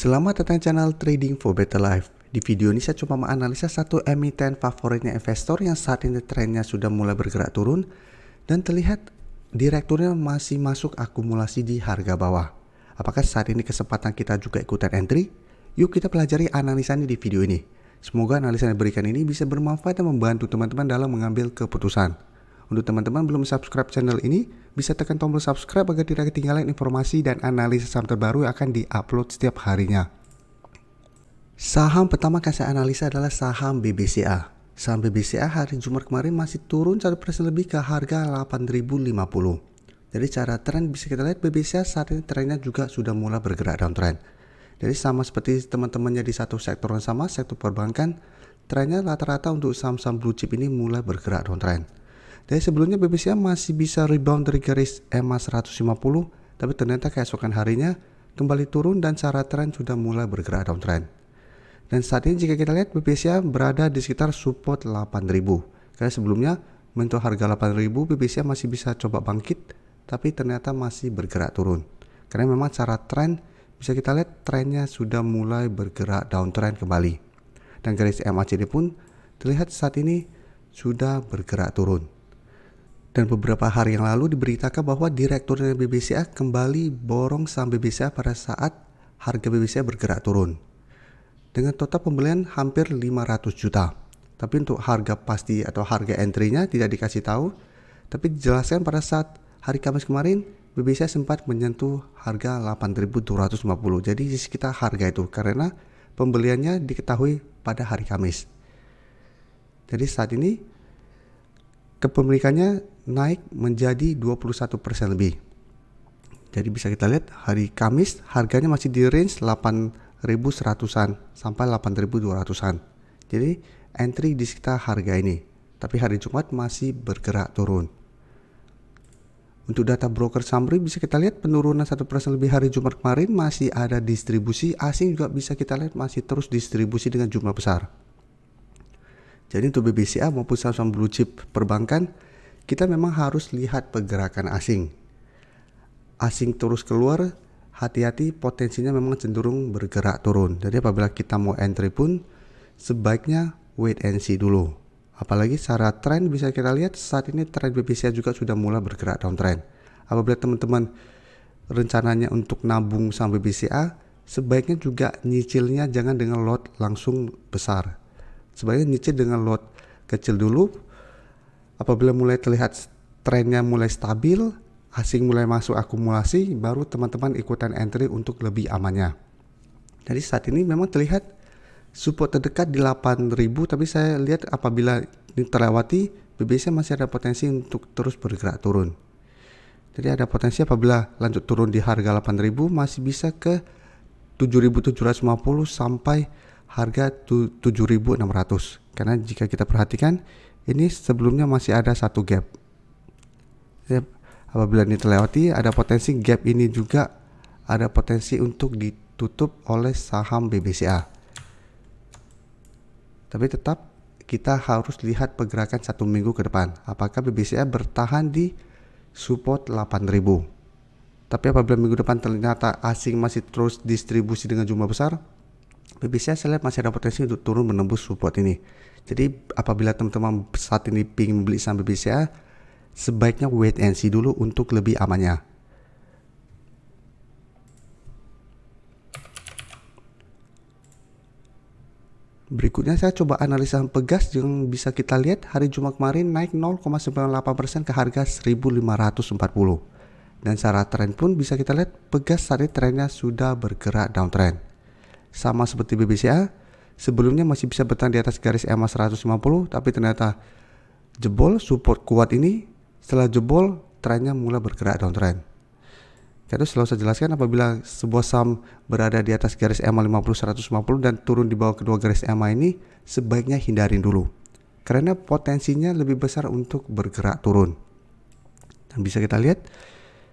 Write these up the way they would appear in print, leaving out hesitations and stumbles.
Selamat datang di channel Trading for Better Life. Di video ini saya coba menganalisa satu emiten favoritnya investor yang saat ini trennya sudah mulai bergerak turun dan terlihat direkturnya masih masuk akumulasi di harga bawah. Apakah saat ini kesempatan kita juga ikutan entry? Yuk kita pelajari analisanya di video ini. Semoga analisa yang diberikan ini bisa bermanfaat dan membantu teman-teman dalam mengambil keputusan. Untuk teman-teman belum subscribe channel ini, bisa tekan tombol subscribe agar tidak ketinggalan informasi dan analisa saham terbaru yang akan diupload setiap harinya. Saham pertama yang saya analisa adalah saham BBCA. Saham BBCA hari Jumat kemarin masih turun 1% lebih ke harga 8.050. Jadi cara tren bisa kita lihat BBCA saat ini trennya juga sudah mulai bergerak downtrend. Jadi sama seperti teman-temannya di satu sektor yang sama, sektor perbankan, trennya rata-rata untuk saham-saham blue chip ini mulai bergerak downtrend. Dari sebelumnya BBCA masih bisa rebound dari garis EMA 150, tapi ternyata keesokan harinya kembali turun dan secara tren sudah mulai bergerak downtrend. Dan saat ini jika kita lihat BBCA berada di sekitar support 8.000. Karena sebelumnya menyentuh harga 8.000 BBCA masih bisa coba bangkit, tapi ternyata masih bergerak turun. Karena memang secara tren bisa kita lihat trennya sudah mulai bergerak downtrend kembali. Dan garis MACD pun terlihat saat ini sudah bergerak turun. Dan beberapa hari yang lalu diberitakan bahwa direktur dari BBCA kembali borong saham BBCA pada saat harga BBCA bergerak turun. Dengan total pembelian hampir 500 juta. Tapi untuk harga pasti atau harga entry-nya tidak dikasih tahu. Tapi dijelaskan pada saat hari Kamis kemarin BBCA sempat menyentuh harga 8.250. Jadi di sekitar harga itu karena pembeliannya diketahui pada hari Kamis. Jadi saat ini kepemilikannya naik menjadi 21% lebih. Jadi bisa kita lihat hari Kamis harganya masih di range 8.100-an sampai 8.200-an. Jadi entry di sekitar harga ini. Tapi hari Jumat masih bergerak turun. Untuk data broker summary bisa kita lihat penurunan 1% lebih hari Jumat kemarin, masih ada distribusi asing juga bisa kita lihat masih terus distribusi dengan jumlah besar. Jadi untuk BBCA maupun saham-saham blue chip perbankan, kita memang harus lihat pergerakan asing. Asing terus keluar, hati-hati potensinya memang cenderung bergerak turun. Jadi apabila kita mau entry pun sebaiknya wait and see dulu. Apalagi secara tren bisa kita lihat saat ini tren BBCA juga sudah mulai bergerak downtrend. Apabila teman-teman rencananya untuk nabung saham BBCA, sebaiknya juga nyicilnya jangan dengan lot langsung besar. Sebaiknya nyicil dengan lot kecil dulu. Apabila mulai terlihat trennya mulai stabil, asing mulai masuk akumulasi, baru teman-teman ikutan entry untuk lebih amannya. Jadi saat ini memang terlihat support terdekat di 8.000, tapi saya lihat apabila ini terlewati, BBCA masih ada potensi untuk terus bergerak turun. Jadi ada potensi apabila lanjut turun di harga 8.000 masih bisa ke 7.750 sampai harga 7.600. Karena jika kita perhatikan ini sebelumnya masih ada satu gap. Apabila ini terlewati, ada potensi gap ini juga ada potensi untuk ditutup oleh saham BBCA. Tapi tetap kita harus lihat pergerakan satu minggu ke depan. Apakah BBCA bertahan di support 8.000. Tapi apabila minggu depan ternyata asing masih terus distribusi dengan jumlah besar, BBCA saya lihat masih ada potensi untuk turun menembus support ini. Jadi apabila teman-teman saat ini ingin membeli saham BBCA, sebaiknya wait and see dulu untuk lebih amannya. Berikutnya saya coba analisa saham Pegas yang bisa kita lihat hari Jumat kemarin naik 0,98% ke harga 1.540. Dan secara tren pun bisa kita lihat Pegas saat ini trennya sudah bergerak downtrend. Sama seperti BBCA, sebelumnya masih bisa bertahan di atas garis EMA 150, tapi ternyata jebol support kuat ini. Setelah jebol, trennya mulai bergerak downtrend. Jadi selalu saya jelaskan apabila sebuah saham berada di atas garis EMA 50 150 dan turun di bawah kedua garis EMA ini, sebaiknya hindarin dulu. Karena potensinya lebih besar untuk bergerak turun. Dan bisa kita lihat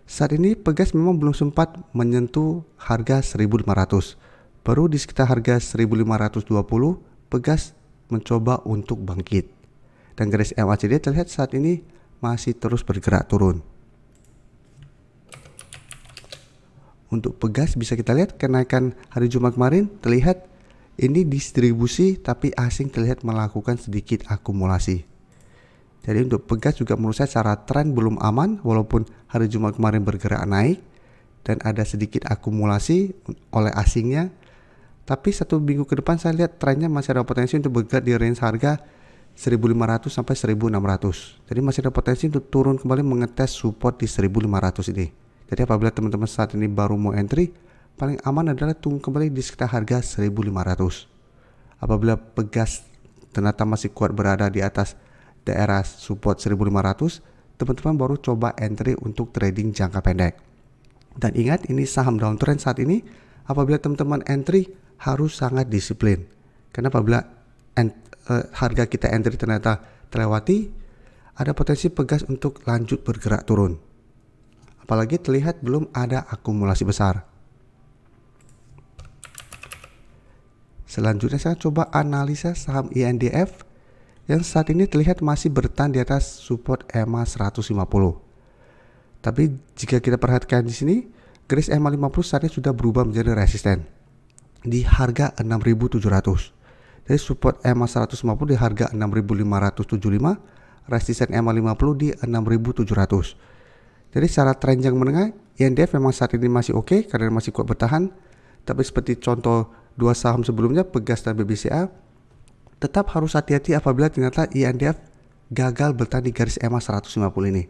saat ini Pegas memang belum sempat menyentuh harga 1.500. Baru di sekitar harga 1.520, Pegas mencoba untuk bangkit. Dan garis MACD terlihat saat ini masih terus bergerak turun. Untuk pegas bisa kita lihat kenaikan hari Jumat kemarin terlihat ini distribusi tapi asing terlihat melakukan sedikit akumulasi. Jadi untuk pegas juga menurut saya secara tren belum aman walaupun hari Jumat kemarin bergerak naik dan ada sedikit akumulasi oleh asingnya. Tapi 1 minggu ke depan saya lihat trennya masih ada potensi untuk bergerak di range harga 1.500 sampai 1.600. Jadi masih ada potensi untuk turun kembali mengetes support di 1.500 ini. Jadi apabila teman-teman saat ini baru mau entry, paling aman adalah tunggu kembali di sekitar harga 1.500. Apabila pegas ternyata masih kuat berada di atas daerah support 1.500, teman-teman baru coba entry untuk trading jangka pendek. Dan ingat, ini saham downtrend saat ini. Apabila teman-teman entry harus sangat disiplin. Karena apabila harga kita entry ternyata terlewati, ada potensi pegas untuk lanjut bergerak turun. Apalagi terlihat belum ada akumulasi besar. Selanjutnya saya coba analisa saham INDF yang saat ini terlihat masih bertahan di atas support EMA 150. Tapi jika kita perhatikan di sini, garis EMA 50 saat ini sudah berubah menjadi resisten di harga 6.700. Jadi support EMA 150 di harga 6.575, resisten EMA 50 di 6.700. Jadi secara tren jangka menengah, INDF memang saat ini masih oke karena masih kuat bertahan. Tapi seperti contoh dua saham sebelumnya, Pegas dan BBCA, tetap harus hati-hati apabila ternyata INDF gagal bertahan di garis EMA 150 ini.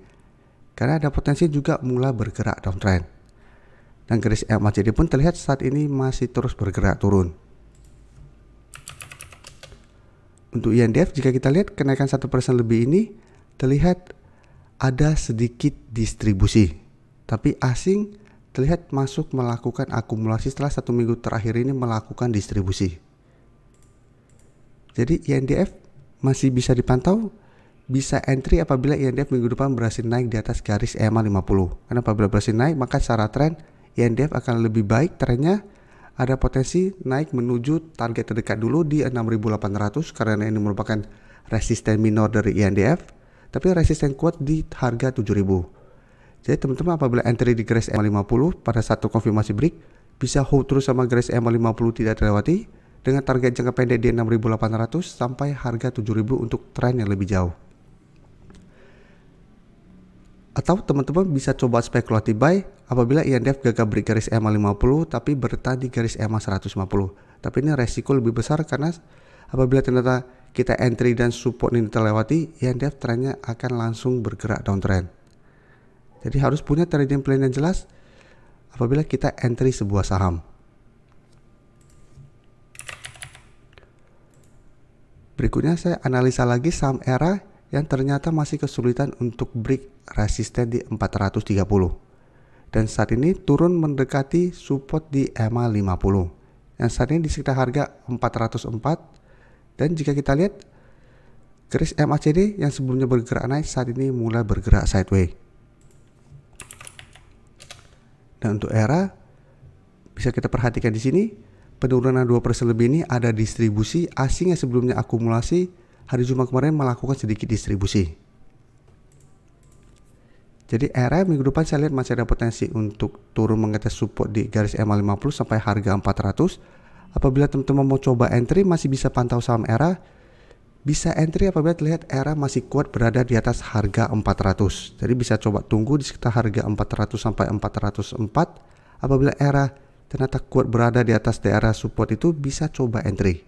Karena ada potensi juga mulai bergerak downtrend. Dan garis EMA jadi pun terlihat saat ini masih terus bergerak turun. Untuk INDF jika kita lihat kenaikan 1% lebih ini terlihat ada sedikit distribusi, tapi asing terlihat masuk melakukan akumulasi setelah 1 minggu terakhir ini melakukan distribusi. Jadi INDF masih bisa dipantau, bisa entry apabila INDF minggu depan berhasil naik di atas garis EMA 50. Karena apabila berhasil naik maka secara tren INDF akan lebih baik trennya, ada potensi naik menuju target terdekat dulu di 6.800 karena ini merupakan resisten minor dari INDF. Tapi resisten kuat di harga 7.000. Jadi teman-teman apabila entry di garis EMA 50 pada satu konfirmasi break, bisa hold terus sama garis EMA 50 tidak terlewati dengan target jangka pendek di 6.800 sampai harga 7.000 untuk tren yang lebih jauh. Atau teman-teman bisa coba spekulatif buy apabila INDF gagal break garis EMA 50 tapi bertahan di garis EMA 150. Tapi ini resiko lebih besar karena apabila ternyata kita entry dan support ini terlewati, INDF trennya akan langsung bergerak downtrend. Jadi harus punya trading plan yang jelas apabila kita entry sebuah saham. Berikutnya saya analisa lagi saham ERA yang ternyata masih kesulitan untuk break resisten di 430. Dan saat ini turun mendekati support di EMA 50. Yang saat ini di sekitar harga 404. Dan jika kita lihat garis MACD yang sebelumnya bergerak naik saat ini mulai bergerak sideways. Dan untuk ERA bisa kita perhatikan di sini penurunan 2% lebih ini ada distribusi asing yang sebelumnya akumulasi hari Jumat kemarin melakukan sedikit distribusi. Jadi ERA minggu depan saya lihat masih ada potensi untuk turun mengetes support di garis EMA 50 sampai harga 400. Apabila teman-teman mau coba entry masih bisa pantau saham ERA. Bisa entry apabila terlihat ERA masih kuat berada di atas harga 400. Jadi bisa coba tunggu di sekitar harga 400 sampai 404. Apabila ERA ternyata kuat berada di atas daerah support itu bisa coba entry.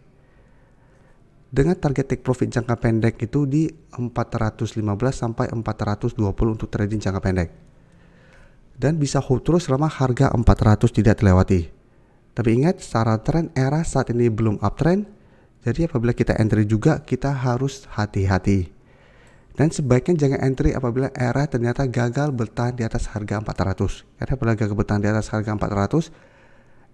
Dengan target take profit jangka pendek itu di 415 sampai 420 untuk trading jangka pendek. Dan bisa hold terus selama harga 400 tidak terlewati. Tapi ingat, secara tren ERA saat ini belum uptrend. Jadi apabila kita entry juga kita harus hati-hati. Dan sebaiknya jangan entry apabila ERA ternyata gagal bertahan di atas harga 400. Karena apabila gagal bertahan di atas harga 400,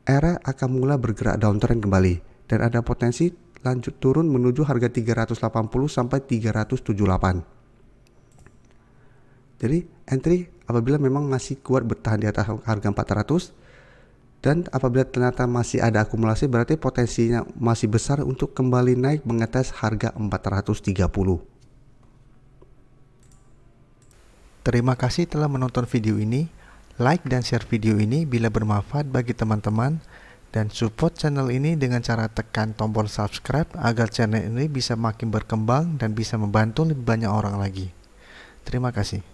ERA akan mulai bergerak downtrend kembali. Dan ada potensi lanjut turun menuju harga 380 sampai 378. Jadi entry apabila memang masih kuat bertahan di atas harga 400. Dan apabila ternyata masih ada akumulasi berarti potensinya masih besar untuk kembali naik mengetes harga 430. Terima kasih telah menonton video ini. Like dan share video ini bila bermanfaat bagi teman-teman, dan support channel ini dengan cara tekan tombol subscribe agar channel ini bisa makin berkembang dan bisa membantu lebih banyak orang lagi. Terima kasih.